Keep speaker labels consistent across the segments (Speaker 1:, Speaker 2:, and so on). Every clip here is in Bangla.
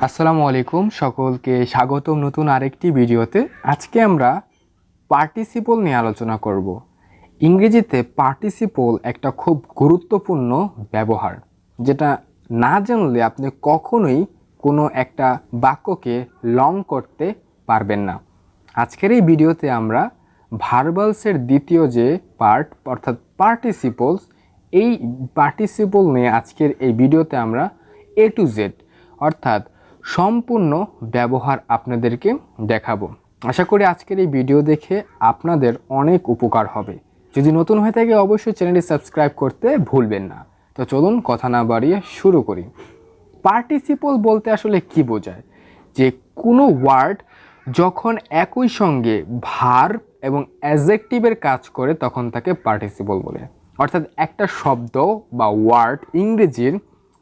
Speaker 1: আসসালামু আলাইকুম, সকলকে স্বাগতম নতুন আরেকটি ভিডিওতে। আজকে আমরা পার্টিসিপল নিয়ে আলোচনা করব। ইংরেজিতে পার্টিসিপল একটা খুব গুরুত্বপূর্ণ ব্যবহার, যেটা না জানলে আপনি কখনোই কোনো একটা বাক্যকে লং করতে পারবেন না। আজকের এই ভিডিওতে আমরা ভার্বালসের দ্বিতীয় যে পার্ট অর্থাৎ পার্টিসিপলস, এই পার্টিসিপল নিয়ে আজকের এই ভিডিওতে আমরা এ টু জেড অর্থাৎ সম্পূর্ণ ব্যবহার আপনাদেরকে দেখাবো। আশা করি আজকের এই ভিডিও দেখে আপনাদের অনেক উপকার হবে। যদি নতুন হয়ে থাকে অবশ্যই চ্যানেলটি সাবস্ক্রাইব করতে ভুলবেন না। তো চলুন কথা না বাড়িয়ে শুরু করি। পার্টিসিপল বলতে আসলে কি বোঝায়? যে কোনো ওয়ার্ড যখন একই সঙ্গে ভার্ব এবং অ্যাডজেক্টিভের কাজ করে তখন তাকে পার্টিসিপল বলে। অর্থাৎ একটা শব্দ বা ওয়ার্ড ইংরেজির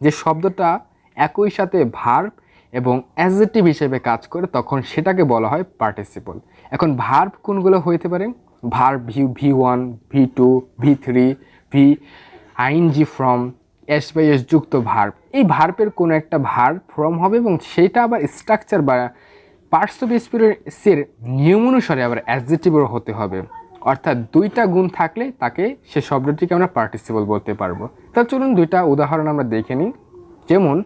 Speaker 1: যে শব্দটা একই সাথে ভার্ব এবং অ্যাডজেক্টিভ হিসেবে কাজ করে তখন সেটাকে বলা হয় পার্টিসিপল। এখন ভার্ব কোনগুলো হইতে পারে? Verb V1, V2, V3, V ING form, S by S যুক্ত ভার্ব। এই ভার্বের কোনো একটা ভার্ব ফর্ম হবে এবং সেটা আবার স্ট্রাকচার বা পার্টস অফ স্পিচের নিয়ম অনুসারে আবার অ্যাডজেক্টিভও হতে হবে। অর্থাৎ দুইটা গুণ থাকলে তাকে সে শব্দটিকে আমরা পার্টিসিপল বলতে পারবো। তাহলে চলুন দুইটা উদাহরণ আমরা দেখে নিই। যেমন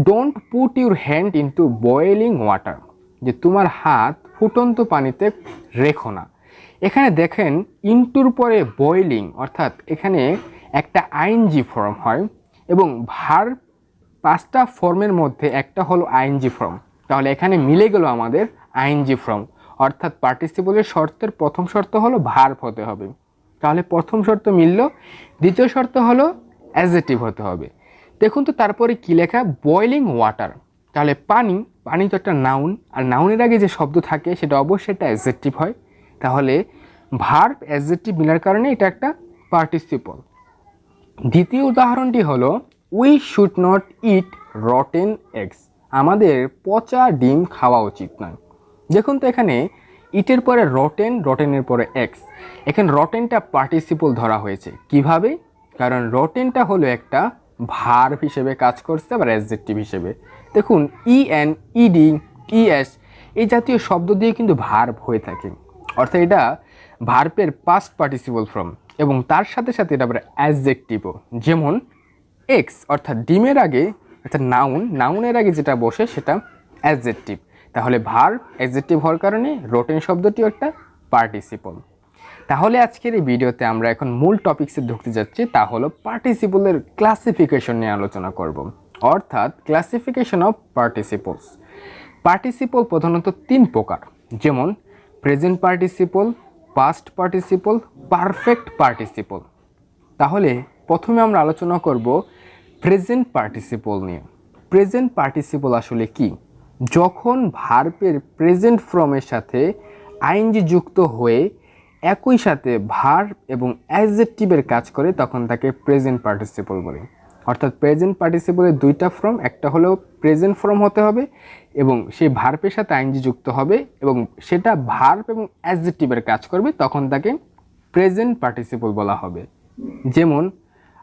Speaker 1: don't put your hand into boiling water, যে তোমার হাত ফুটন্ত পানিতে রেখো না। এখানে দেখেন ইনটুর পরে বয়েলিং, অর্থাৎ এখানে একটা আইএনজি ফর্ম হয় এবং ভার্ব পাঁচটা ফর্মের মধ্যে একটা হলো আইএনজি ফর্ম। তাহলে এখানে মিলে গেল আমাদের আইএনজি ফর্ম, অর্থাৎ পার্টিসিপলের শর্তের প্রথম শর্ত হলো ভার্ব হতে হবে। তাহলে প্রথম শর্ত মিলল। দ্বিতীয় শর্ত হলো অ্যাডজেক্টিভ হতে হবে। দেখুন তো তারপরে কি লেখা, বয়েলিং ওয়াটার। তাহলে পানি, পানি তো একটা নাউন, আর নাউনের আগে যে শব্দ থাকে সেটা অবশ্যই একটা অ্যাডজেক্টিভ হয়। তাহলে ভার্ব অ্যাডজেক্টিভ মিলার কারণে এটা একটা পার্টিসিপল। দ্বিতীয় উদাহরণটি হলো we should not it rotten eggs, আমাদের পচা ডিম খাওয়া উচিত নয়। দেখুন তো এখানে ইটের পরে রটেন, রটেনের পরে এক্স, এখানে রটেনটা পার্টিসিপল ধরা হয়েছে। কিভাবে? কারণ রটেনটা হলো একটা ভার্ব হিসেবে কাজ করছে আবার অ্যাডজেক্টিভ হিসেবে। দেখুন ইএন, ইডি, ইএস এই জাতীয় শব্দ দিয়ে কিন্তু ভার্ব হয়ে থাকে, অর্থাৎ এটা ভার্বের পাস্ট পার্টিসিপল ফর্ম এবং তার সাথে সাথে এটা আবার অ্যাডজেক্টিভও। যেমন এক্স অর্থাৎ ডিমের আগে অর্থাৎ নাউন, নাউনের আগে যেটা বসে সেটা অ্যাডজেক্টিভ। তাহলে ভার্ব অ্যাডজেক্টিভ হওয়ার কারণে রটেন শব্দটিও একটা পার্টিসিপল। তাহলে আজকের এই ভিডিওতে আমরা এখন মূল টপিকসে ঢুকতে যাচ্ছি, তা হলো পার্টিসিপলের ক্লাসিফিকেশন নিয়ে আলোচনা করব, অর্থাৎ ক্লাসিফিকেশন অফ পার্টিসিপলস। পার্টিসিপল প্রধানত তিন প্রকার, যেমন present participle, past participle, perfect participle. তাহলে প্রথমে আমরা আলোচনা করব প্রেজেন্ট পার্টিসিপল নিয়ে। প্রেজেন্ট পার্টিসিপল আসলে কি? যখন ভার্বের প্রেজেন্ট ফর্মের সাথে আইএনজি যুক্ত হয়ে একই সাথে ভার্ব এবং অ্যাডজেক্টিভের কাজ করে তখন তাকে প্রেজেন্ট পার্টিসিপল বলে। অর্থাৎ প্রেজেন্ট পার্টিসিপলের দুইটা ফর্ম, একটা হলো প্রেজেন্ট ফর্ম হতে হবে এবং সেই ভার্বের সাথে আইএনজি যুক্ত হবে এবং সেটা ভার্ব এবং অ্যাডজেক্টিভের কাজ করবে, তখন তাকে প্রেজেন্ট পার্টিসিপল বলা হবে। যেমন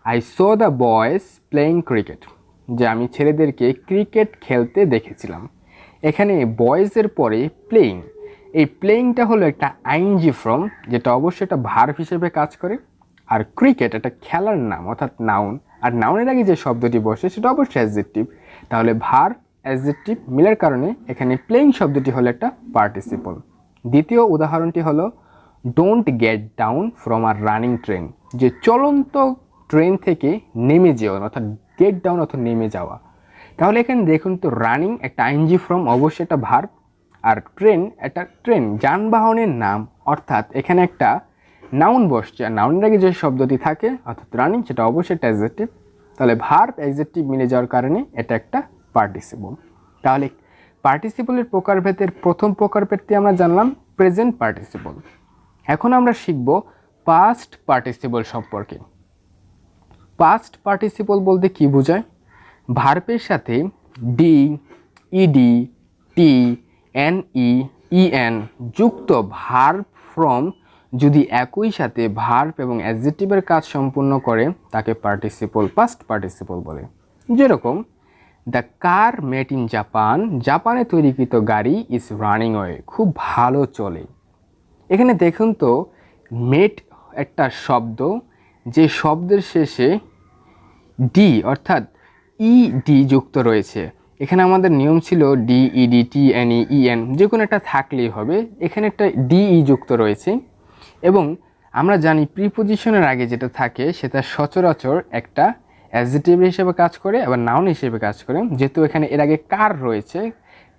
Speaker 1: I saw the boys playing cricket, যে আমি ছেলেদেরকে ক্রিকেট খেলতে দেখেছিলাম। এখানে বয়েজের পরে প্লেয়িং, এই প্লেয়িংটা হলো একটা আইএনজি ফর্ম যেটা অবশ্যই একটা ভার্ব হিসেবে কাজ করে। আর ক্রিকেট একটা খেলার নাম অর্থাৎ নাউন, আর নাউনের আগে যে শব্দটি বসে সেটা অবশ্যই অ্যাডজেক্টিভ। তাহলে ভার্ব অ্যাডজেক্টিভ মিলার কারণে এখানে প্লেয়িং শব্দটি হলো একটা পার্টিসিপল। দ্বিতীয় উদাহরণটি হলো don't get down from a running train, যে চলন্ত ট্রেন থেকে নেমে যাওয়া, অর্থাৎ গেট ডাউন অর্থাৎ নেমে যাওয়া। তাহলে এখানে দেখুন তো রানিং একটা আইএনজি ফর্ম, অবশ্যই একটা ভার্ব, আর ট্রেন একটা ট্রেন যানবাহনের নাম, অর্থাৎ এখানে একটা নাউন বসছে আর নাউনের আগে যে শব্দটি থাকে অর্থাৎ রানিং সেটা অবশ্যই একটা অ্যাডজেক্টিভ। তাহলে ভার্ব অ্যাডজেক্টিভ মিলে যাওয়ার কারণে এটা একটা পার্টিসিপল। তাহলে পার্টিসিপলের প্রকারভেদের প্রথম প্রকারভেদটি আমরা জানলাম প্রেজেন্ট পার্টিসিপল। এখন আমরা শিখব পাস্ট পার্টিসিপল সম্পর্কে। পাস্ট পার্টিসিপল বলতে কি বোঝায়? ভার্বের সাথে ডি, ইডি, টি, এনই, ইএন যুক্ত ভার্ব ফর্ম যদি একই সাথে ভার্ব এবং অ্যাডজেক্টিভের কাজ সম্পূর্ণ করে তাকে পার্টিসিপল পাস্ট পার্টিসিপল বলে। যেরকম the car made in Japan, জাপানে তৈরিকৃত গাড়ি ইজ রানিং ওয়ে, খুব ভালো চলে। এখানে দেখুন তো মেড একটা শব্দ, যে শব্দের শেষে ডি অর্থাৎ ইডি যুক্ত রয়েছে। এখানে আমাদের নিয়ম ছিল ডিইডি টিএনই ইএন যে কোনো একটা থাকলেই হবে, এখানে একটা ডিই যুক্ত রয়েছে। এবং আমরা জানি প্রিপোজিশনের আগে যেটা থাকে সেটা সচরাচর একটা অ্যাডজেক্টিভ হিসেবে কাজ করে, আবার নাউন হিসেবে কাজ করে। যেহেতু এখানে এর আগে কার রয়েছে,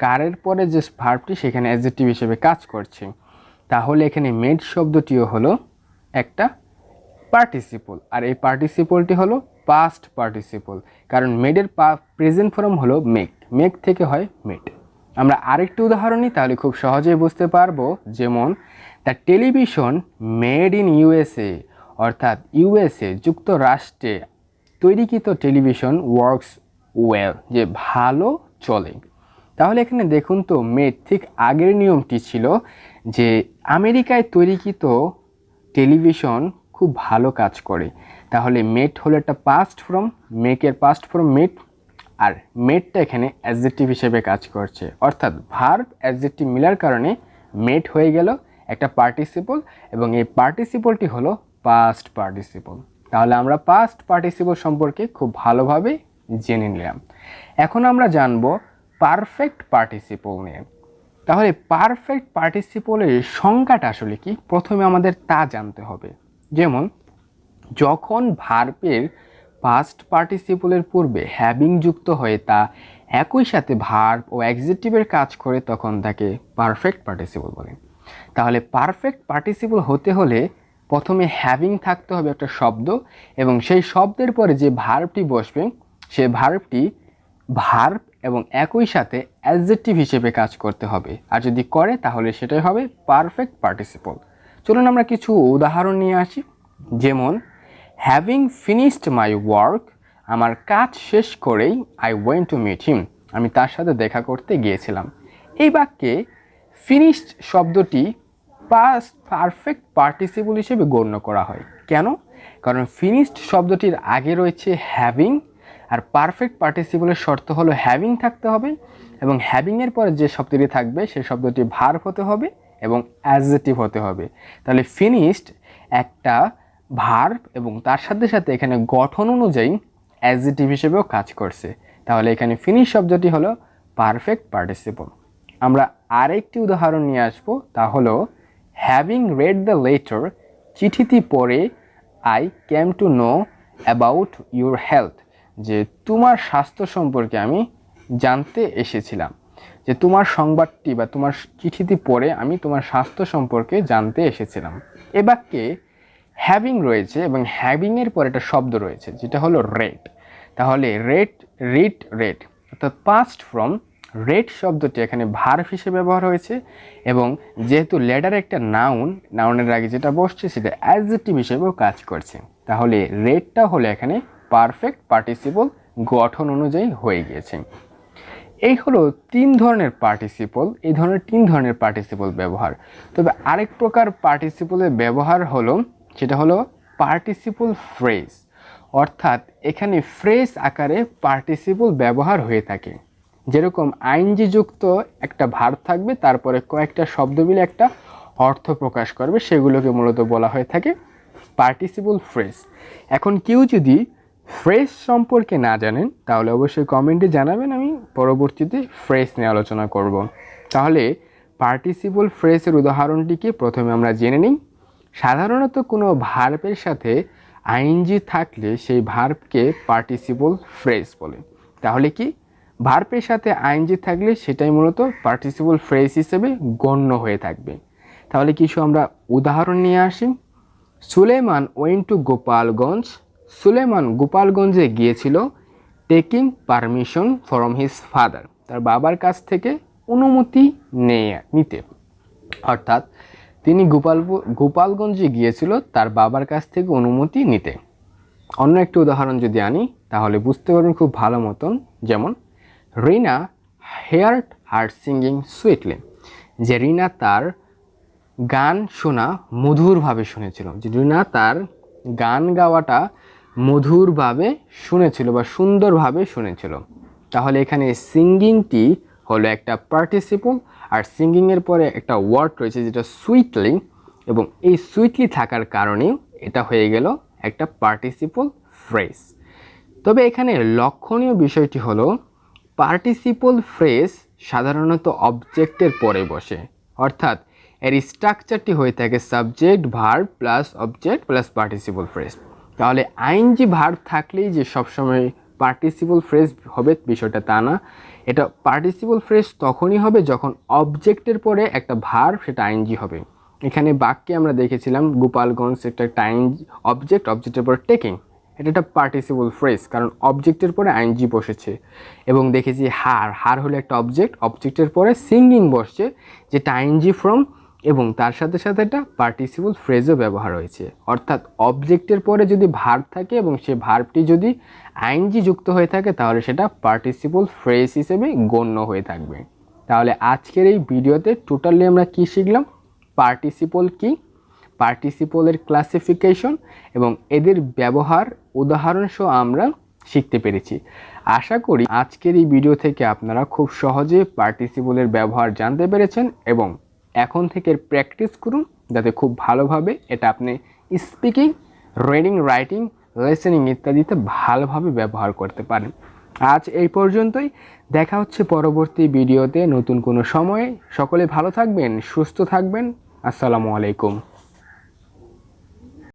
Speaker 1: কারের পরে যে ভার্বটি সেখানে অ্যাডজেক্টিভ হিসেবে কাজ করছে, তাহলে এখানে মেড শব্দটিও হলো একটা পার্টিসিপল, আর এই পার্টিসিপলটি হলো পাস্ট পার্টিসিপল, কারণ মেডের প্রেজেন্ট ফর্ম হলো মেক, মেক থেকে হয় মেড। আমরা আরেকটি উদাহরণ নিই, তাহলে খুব সহজেই বুঝতে পারবো। যেমন the television made in USA, অর্থাৎ ইউএসএ যুক্তরাষ্ট্রে তৈরিকৃত টেলিভিশন ওয়ার্কস ওয়েল, যে ভালো চলে। তাহলে এখানে দেখুন তো মেড ঠিক আগের নিয়মটি ছিল যে আমেরিকায় তৈরিকৃত টেলিভিশন খুব ভালো কাজ করে, তাহলে মেড হলো একটা পাস্ট ফর্ম, মেকের পাস্ট ফর্ম মেড, আর মেডটা এখানে অ্যাডজেক্টিভ হিসেবে কাজ করছে, অর্থাৎ ভার্ব অ্যাডজেক্টিভ মিলার কারণে মেড হয়ে গেল একটা পার্টিসিপল, এবং এই পার্টিসিপলটি হলো পাস্ট পার্টিসিপল। তাহলে আমরা পাস্ট পার্টিসিপল সম্পর্কে খুব ভালোভাবে জেনে নিলাম। এখন আমরা জানবো পারফেক্ট পার্টিসিপল নিয়ে। তাহলে পারফেক্ট পার্টিসিপলের সংজ্ঞাটা আসলে কি, প্রথমে আমাদের তা জানতে হবে। যেমন যখন ভার্বের পাস্ট পার্টিসিপলের পূর্বে হ্যাভিং যুক্ত হয়ে তা একই সাথে ভার্ব ও অ্যাডজেক্টিভের কাজ করে, তখন তাকে পারফেক্ট পার্টিসিপল বলে। তাহলে পারফেক্ট পার্টিসিপল হতে হলে প্রথমে হ্যাভিং থাকতে হবে একটা শব্দ, এবং সেই শব্দের পরে যে ভার্বটি বসবে সে ভার্বটি ভার্ব এবং একই সাথে অ্যাডজেক্টিভ হিসেবে কাজ করতে হবে, আর যদি করে তাহলে সেটাই হবে পারফেক্ট পার্টিসিপল। চলুন আমরা কিছু উদাহরণ নিয়ে আসি। যেমন হ্যাভিং ফিনিশড মাই ওয়ার্ক, আমার কাজ শেষ করেই I went to meet him, আমি তার সাথে দেখা করতে গিয়েছিলাম। এই বাক্যে ফিনিশড শব্দটি পাস্ট পারফেক্ট পার্টিসিপল হিসেবে গণ্য করা হয়। কেন? কারণ ফিনিশড শব্দটির আগে রয়েছে হ্যাভিং, আর পারফেক্ট পার্টিসিপলের শর্ত হলো হ্যাভিং থাকতে হবে, এবং হ্যাভিংয়ের পরে যে শব্দটি থাকবে সেই শব্দটি ভার্ব হতে হবে এবং অ্যাডজেক্টিভ হতে হবে। তাহলে ফিনিশড একটা ভার্ব এবং তার সাথে সাথে এখানে গঠন অনুযায়ী অ্যাডজেক্টিভ হিসেবেও কাজ করছে, তাহলে এখানে ফিনিশ শব্দটি হলো পারফেক্ট পার্টিসিপল। আমরা আরেকটি উদাহরণ নিয়ে আসবো, তা হলো হ্যাভিং রেড দ্য লেটার, চিঠিটি পড়ে I came to know about your health, যে তোমার স্বাস্থ্য সম্পর্কে আমি জানতে এসেছিলাম, যে তোমার সংবাদটি বা তোমার চিঠিটি পড়ে আমি তোমার স্বাস্থ্য সম্পর্কে জানতে এসেছিলাম। এ বাক্যে হ্যাভিং রয়েছে এবং হ্যাভিংয়ের পর একটা শব্দ রয়েছে যেটা হলো রেড। তাহলে রেড অর্থাৎ পাস্ট ফর্ম রেড শব্দটি এখানে ভার্ব হিসেবে ব্যবহার হয়েছে, এবং যেহেতু লেডার একটা নাউনের আগে যেটা বসছে সেটা অ্যাডজেক্টিভ হিসেবেও কাজ করছে, তাহলে রেডটা হলো এখানে পারফেক্ট পার্টিসিপল গঠন অনুযায়ী হয়ে গিয়েছে। এই হলো তিন ধরনের পার্টিসিপল, এই ধরনের তিন ধরনের পার্টিসিপল ব্যবহার। তবে আরেক প্রকার পার্টিসিপলের ব্যবহার হলো, সেটা হলো পার্টিসিপল ফ্রেজ, অর্থাৎ এখানে ফ্রেজ আকারে পার্টিসিপল ব্যবহার হয়ে থাকে। যেরকম আইনজি যুক্ত একটা ভার্ব থাকবে, তারপরে কয়েকটা শব্দ মিলে একটা অর্থ প্রকাশ করবে, সেগুলোকে মূলত বলা হয়ে থাকে পার্টিসিপল ফ্রেজ। এখন কেউ যদি ফ্রেজ সম্পর্কে না জানেন তাহলে অবশ্যই কমেন্টে জানাবেন, আমি পরবর্তীতে ফ্রেজ নিয়ে আলোচনা করব। তাহলে পার্টিসিপল ফ্রেজের উদাহরণটিকে প্রথমে আমরা জেনে নিই। সাধারণত কোনো ভার্বের সাথে আইএনজি থাকলে সেই ভার্বকে পার্টিসিপল ফ্রেজ বলে। তাহলে কি ভার্বের সাথে আইএনজি থাকলে সেটাই মূলত পার্টিসিপল ফ্রেজ হিসেবে গণ্য হয়ে থাকবে। তাহলে কিছু আমরা উদাহরণ নিয়ে আসি। সুলেমান ওয়েন্ট টু গোপালগঞ্জ, সুলেমান গোপালগঞ্জে গিয়েছিল taking permission from his father, তার বাবার কাছ থেকে অনুমতি নিতে, অর্থাৎ তিনি গোপালগঞ্জে গিয়েছিল তার বাবার কাছ থেকে অনুমতি নিতে। অন্য একটি উদাহরণ যদি আনি তাহলে বুঝতে পারবেন খুব ভালো মতন। যেমন রিনা হেয়ার্ড হার সিঙ্গিং সুইটলি, যে রিনা তার গান শোনা মধুরভাবে শুনেছিল, যে রিনা তার গান গাওয়াটা মধুরভাবে শুনেছিল বা সুন্দরভাবে শুনেছিল। তাহলে এখানে সিঙ্গিংটি হলো একটা পার্টিসিপল, আর সিঙ্গিংয়ের পরে একটা ওয়ার্ড রয়েছে যেটা সুইটলি, এবং এই সুইটলি থাকার কারণেই এটা হয়ে গেল একটা পার্টিসিপল ফ্রেজ। তবে এখানে লক্ষণীয় বিষয়টি হলো পার্টিসিপল ফ্রেজ সাধারণত অবজেক্টের পরে বসে, অর্থাৎ এর স্ট্রাকচারটি হয়ে থাকে subject verb plus object plus participle phrase. তাহলে আইএনজি ভার্ব থাকলেই যে সবসময় পার্টিসিপল ফ্রেজ হবে বিষয়টা তা না। এটা পার্টিসিপল ফ্রেজ তখনই হবে যখন অবজেক্টের পরে একটা ভার্ব, সেটা আইএনজি হবে। এখানে বাক্যে আমরা দেখেছিলাম গোপালগঞ্জ, একটা আইএনজি অবজেক্ট, অবজেক্টের পর টেকিং, এটা একটা পার্টিসিপল ফ্রেজ কারণ অবজেক্টের পরে আইএনজি বসেছে। এবং দেখেছি হার হলো একটা অবজেক্ট, অবজেক্টের পরে সিঙ্গিং বসছে যেটা আইএনজি ফ্রম, এবং তার সাথে সাথে একটা পার্টিসিপল ফ্রেজও ব্যবহার হয়েছে। অর্থাৎ অবজেক্টের পরে যদি ভার্ব থাকে এবং সেই ভার্বটি যদি আইএনজি যুক্ত হয়ে থাকে তাহলে সেটা পার্টিসিপল ফ্রেজ হিসেবে গণ্য হয়ে থাকবে। তাহলে আজকের এই ভিডিওতে টোটালি আমরা কি শিখলাম, পার্টিসিপল কি, পার্টিসিপলের ক্লাসিফিকেশন এবং এদের ব্যবহার উদাহরণ সহ আমরা শিখতে পেরেছি। আশা করি আজকের এই ভিডিও থেকে আপনারা খুব সহজে পার্টিসিপলের ব্যবহার জানতে পেরেছেন এবং এখন থেকে প্র্যাকটিস করুন যাতে খুব ভালোভাবে এটা আপনি স্পিকিং, রিডিং, রাইটিং, লিসেনিং ইত্যাদিতে ভালোভাবে ব্যবহার করতে পারেন। আজ এই পর্যন্তই, দেখা হচ্ছে পরবর্তী ভিডিওতে নতুন কোনো সময়ে। সকলে ভালো থাকবেন, সুস্থ থাকবেন। আসসালামু আলাইকুম।